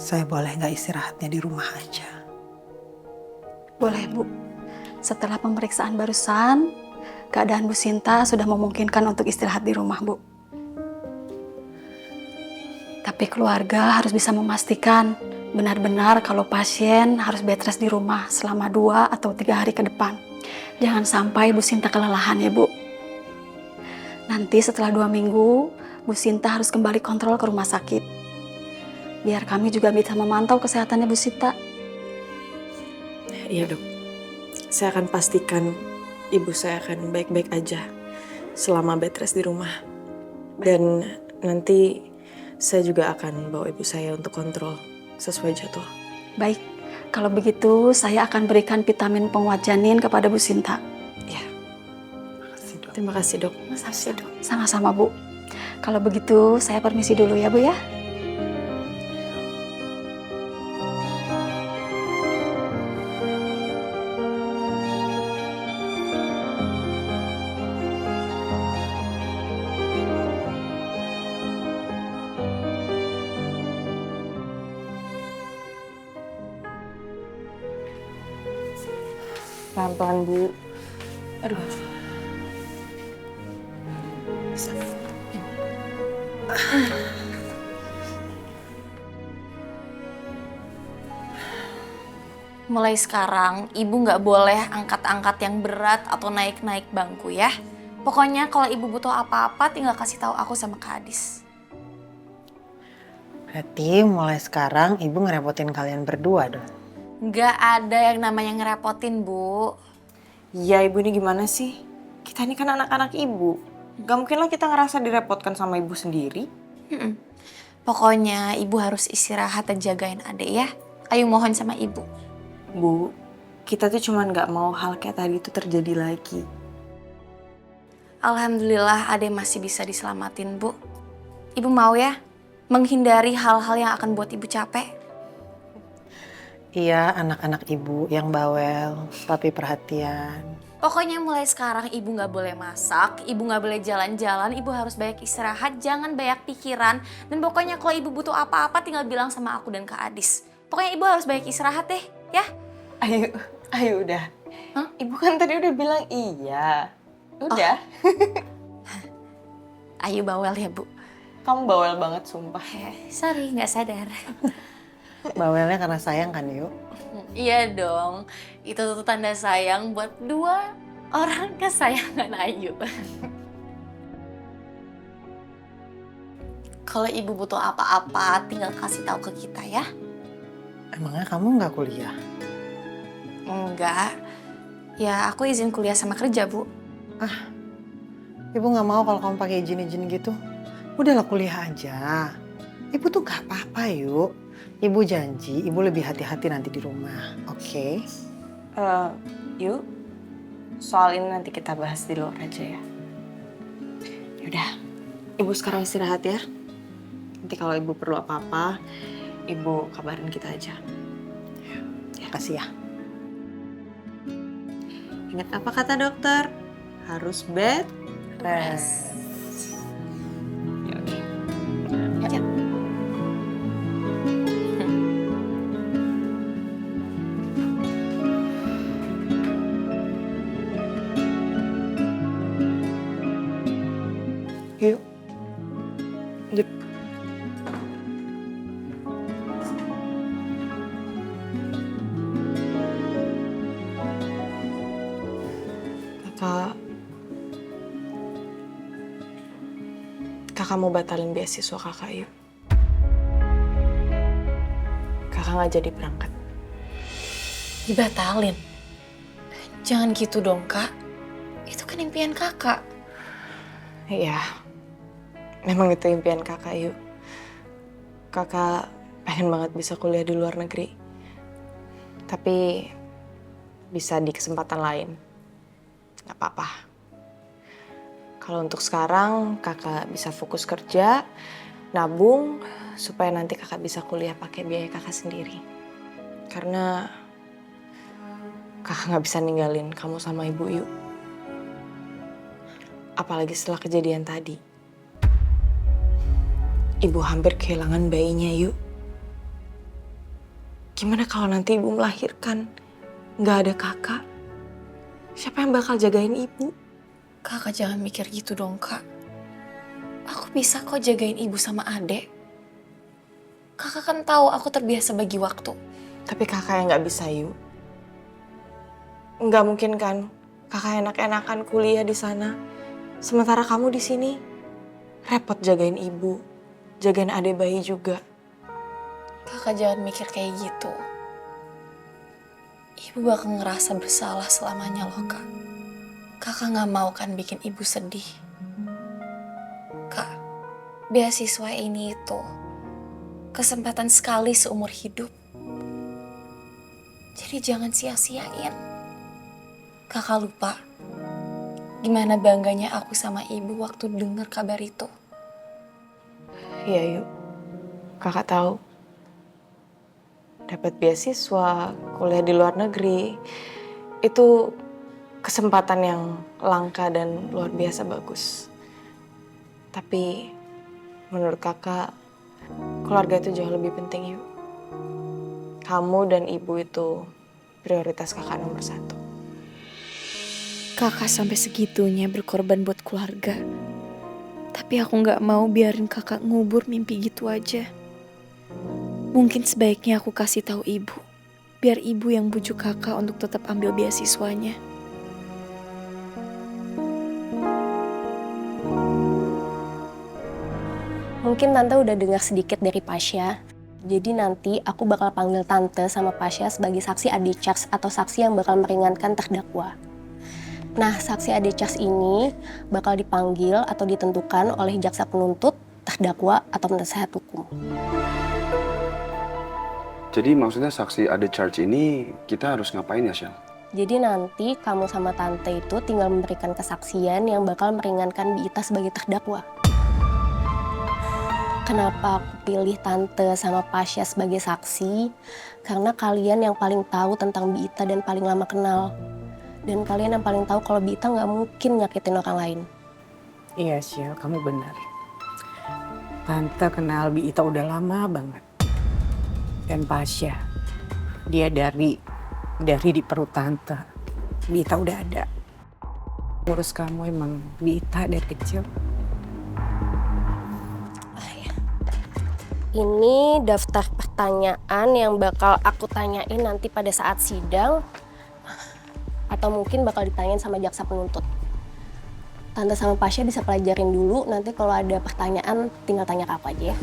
saya boleh nggak istirahatnya di rumah aja? Boleh, Bu. Setelah pemeriksaan barusan, keadaan Bu Sinta sudah memungkinkan untuk istirahat di rumah, Bu. Tapi keluarga harus bisa memastikan benar-benar kalau pasien harus bed rest di rumah selama 2 atau 3 hari ke depan. Jangan sampai Bu Sinta kelelahan ya, Bu. Nanti setelah 2 minggu, Bu Sinta harus kembali kontrol ke rumah sakit. Biar kami juga bisa memantau kesehatannya Bu Sinta. Iya dok, saya akan pastikan ibu saya akan baik-baik aja selama bed rest di rumah. Dan nanti saya juga akan bawa ibu saya untuk kontrol sesuai jadwal. Baik, kalau begitu saya akan berikan vitamin penguat janin kepada Bu Sinta. Ya, terima kasih dok. Sama-sama Bu. Kalau begitu saya permisi dulu ya Bu ya. Pelan-pelan Bu. Aduh. Mulai sekarang, ibu nggak boleh angkat-angkat yang berat atau naik-naik bangku ya. Pokoknya kalau ibu butuh apa-apa, tinggal kasih tahu aku sama Kak Adis. Berarti mulai sekarang ibu ngerepotin kalian berdua dong? Nggak ada yang namanya ngerepotin, Bu. Iya ibu ini gimana sih? Kita ini kan anak-anak ibu. Gak mungkin lah kita ngerasa direpotkan sama ibu sendiri. Pokoknya ibu harus istirahat dan jagain adek ya. Ayo mohon sama ibu. Bu, kita tuh cuman gak mau hal kayak tadi itu terjadi lagi. Alhamdulillah adek masih bisa diselamatin, Bu. Ibu mau ya menghindari hal-hal yang akan buat ibu capek? Iya, anak-anak ibu yang bawel tapi perhatian. Pokoknya mulai sekarang ibu nggak boleh masak, ibu nggak boleh jalan-jalan, ibu harus banyak istirahat, jangan banyak pikiran. Dan pokoknya kalau ibu butuh apa-apa tinggal bilang sama aku dan Kak Adis. Pokoknya ibu harus banyak istirahat deh, ya? Ayo udah. Hah? Ibu kan tadi udah bilang iya. Udah. Ayo bawel ya, Bu. Kamu bawel banget sumpah. Sorry, nggak sadar. Bawelnya karena sayang kan yuk? Iya dong, itu tuh tanda sayang buat 2 orang kesayangan Ayu. Kalau ibu butuh apa-apa, tinggal kasih tahu ke kita ya. Emangnya kamu nggak kuliah? Enggak, ya aku izin kuliah sama kerja, Bu. Ibu nggak mau kalau kamu pakai izin-izin gitu. Udahlah kuliah aja. Ibu tuh nggak apa-apa yuk. Ibu janji, ibu lebih hati-hati nanti di rumah, oke? Yuk, soal ini nanti kita bahas di luar aja ya. Yaudah, ibu sekarang istirahat ya. Nanti kalau ibu perlu apa-apa, ibu kabarin kita aja. Kasih ya. Ingat apa kata dokter? Harus bed rest. Yaudah. Ya. Yuk. Kakak mau batalin beasiswa kakak yuk. Kakak nggak jadi berangkat. Dibatalin? Jangan gitu dong, Kak. Itu kan impian kakak. Iya, memang itu impian kakak yuk. Kakak pengen banget bisa kuliah di luar negeri. Tapi bisa di kesempatan lain. Gak apa-apa. Kalau untuk sekarang kakak bisa fokus kerja, nabung, supaya nanti kakak bisa kuliah pakai biaya kakak sendiri. Karena kakak gak bisa ninggalin kamu sama ibu yuk. Apalagi setelah kejadian tadi. Ibu hampir kehilangan bayinya yuk. Gimana kalau nanti ibu melahirkan, nggak ada kakak? Siapa yang bakal jagain ibu? Kakak jangan mikir gitu dong, Kak. Aku bisa kok jagain ibu sama adek. Kakak kan tahu aku terbiasa bagi waktu. Tapi kakak yang nggak bisa, Yu. Nggak mungkin kan kakak enak-enakan kuliah di sana. Sementara kamu di sini repot jagain ibu, jagain adik bayi juga. Kakak jangan mikir kayak gitu. Ibu bakal ngerasa bersalah selamanya loh, Kak. Kakak gak mau kan bikin ibu sedih. Kak, beasiswa ini itu kesempatan sekali seumur hidup. Jadi jangan sia-siain. Kakak lupa gimana bangganya aku sama ibu waktu dengar kabar itu. Iya, Yu. Kakak tahu. Dapat beasiswa, kuliah di luar negeri, itu kesempatan yang langka dan luar biasa bagus. Tapi menurut kakak, keluarga itu jauh lebih penting, Yu. Kamu dan ibu itu prioritas kakak nomor 1. Kakak sampai segitunya berkorban buat keluarga. Tapi aku gak mau biarin kakak ngubur mimpi gitu aja. Mungkin sebaiknya aku kasih tahu ibu. Biar ibu yang bujuk kakak untuk tetap ambil beasiswanya. Mungkin Tante udah dengar sedikit dari Pasha. Jadi nanti aku bakal panggil Tante sama Pasha sebagai saksi adik Charles atau saksi yang bakal meringankan terdakwa. Nah, saksi adik Charles ini bakal dipanggil atau ditentukan oleh jaksa penuntut, terdakwa, atau penasehat hukum. Jadi maksudnya saksi adik Charge ini kita harus ngapain ya, Shell? Jadi nanti kamu sama Tante itu tinggal memberikan kesaksian yang bakal meringankan Bi-Ita sebagai terdakwa. Kenapa aku pilih Tante sama Pasha sebagai saksi? Karena kalian yang paling tahu tentang Bi-Ita dan paling lama kenal. Dan kalian yang paling tahu kalau Bi-Ita nggak mungkin nyakitin orang lain. Iya, Syel, kamu benar. Tante kenal Bi-Ita udah lama banget. Dan Pasha, dia dari di perut Tante. Bi-Ita udah ada. Ngurus kamu emang Bi-Ita dari kecil. Ini daftar pertanyaan yang bakal aku tanyain nanti pada saat sidang. Atau mungkin bakal ditanyain sama jaksa penuntut. Tante sama Pasha bisa pelajarin dulu, nanti kalau ada pertanyaan tinggal tanya ke aku aja ya.